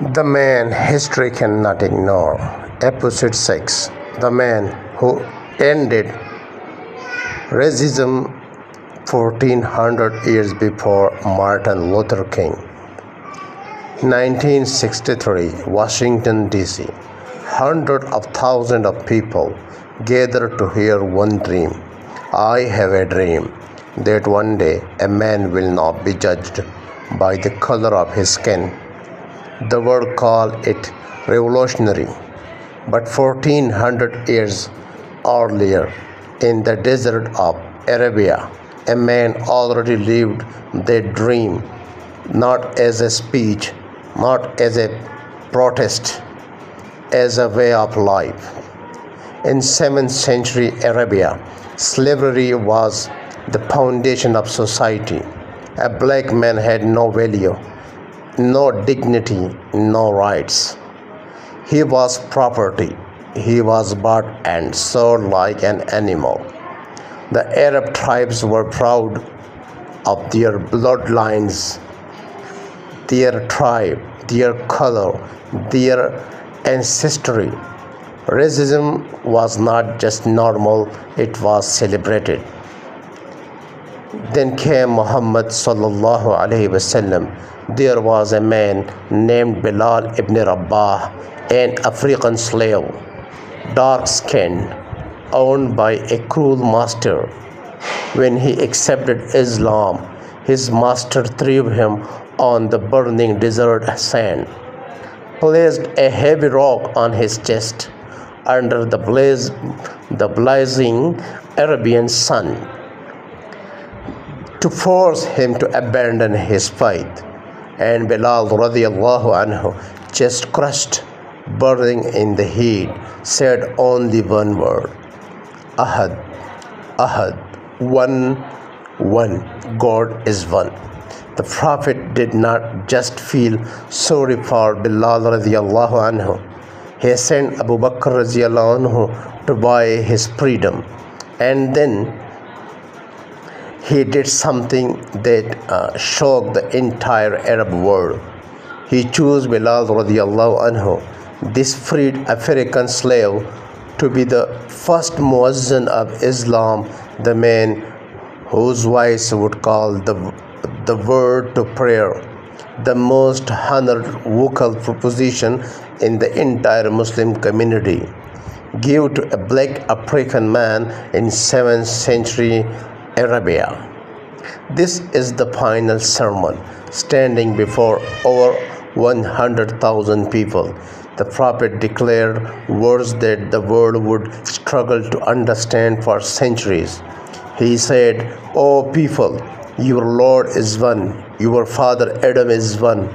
The man history cannot ignore. Episode 6. The man who ended racism 1400 years before Martin Luther King. 1963, Washington, D.C. Hundreds of thousands of people gathered to hear one dream. I have a dream that one day a man will not be judged by the color of his skin. The world called it revolutionary, but 1400 years earlier, in the desert of Arabia, a man already lived that dream, not as a speech, not as a protest, as a way of life. In 7th century Arabia, slavery was the foundation of society. A black man had no value, no dignity, no rights. He was property. He was bought and sold like an animal. The Arab tribes were proud of their bloodlines, their tribe, their color, their ancestry. Racism was not just normal, it was celebrated. Then came Muhammad sallallahu alaihi wasallam. There was a man named Bilal ibn Rabah, an African slave, dark-skinned, owned by a cruel master. When he accepted Islam, his master threw him on the burning desert sand, placed a heavy rock on his chest under the blazing Arabian sun to force him to abandon his faith. And Bilal radiallahu anhu, chest crushed, burning in the heat, said only one word, Ahad, Ahad, one, God is one. The Prophet did not just feel sorry for Bilal radiallahu anhu. He sent Abu Bakr radiallahu anhu to buy his freedom. And then he did something that shocked the entire Arab world. He chose Bilal radiallahu anhu, this freed African slave, to be the first muazzin of Islam, the man whose voice would call the word to prayer, the most honored vocal proposition in the entire Muslim community, give to a black African man in 7th century Arabia. This is the final sermon. Standing before over 100,000 people, the Prophet declared words that the world would struggle to understand for centuries. He said, O people, your Lord is one, your father Adam is one.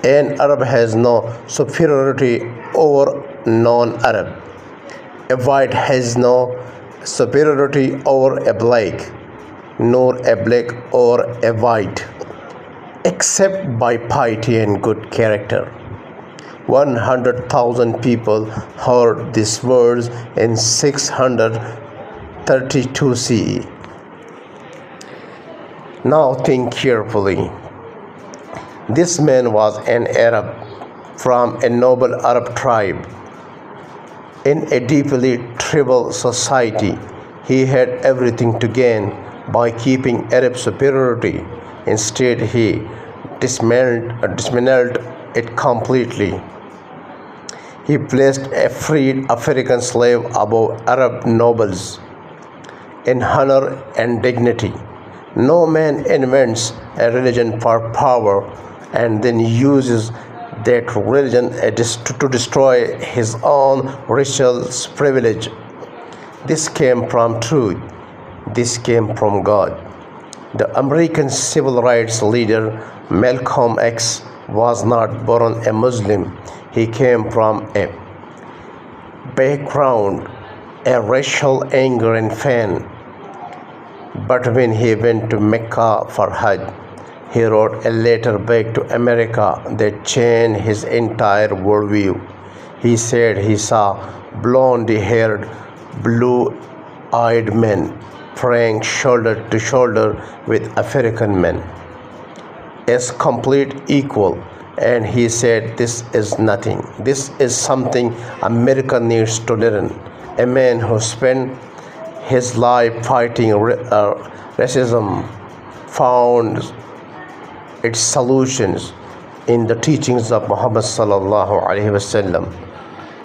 An Arab has no superiority over non-Arab. A white has no superiority over a black, nor a black or a white, except by piety and good character. 100,000 people heard these words in 632 CE. Now think carefully. This man was an Arab from a noble Arab tribe. In a deeply tribal society, he had everything to gain by keeping Arab superiority. Instead, he dismantled it completely. He placed a freed African slave above Arab nobles in honor and dignity. No man invents a religion for power and then uses that religion to destroy his own racial privilege. This came from truth. This came from God. The American civil rights leader Malcolm X was not born a Muslim. He came from a background, a racial anger and pain. But when he went to Mecca for Hajj, he wrote a letter back to America that changed his entire worldview. He said he saw blonde-haired, blue-eyed men praying shoulder to shoulder with African men as complete equal, and he said, this is nothing. This is something America needs to learn. A man who spent his life fighting racism found its solutions in the teachings of Muhammad sallallahu alaihi wasallam.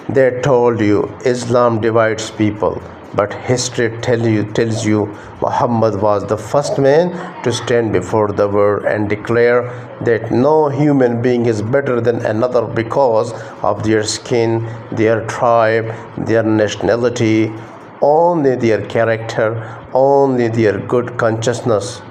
They told you Islam divides people, but history tells you Muhammad was the first man to stand before the world and declare that no human being is better than another because of their skin, their tribe, their nationality, only their character, only their good consciousness.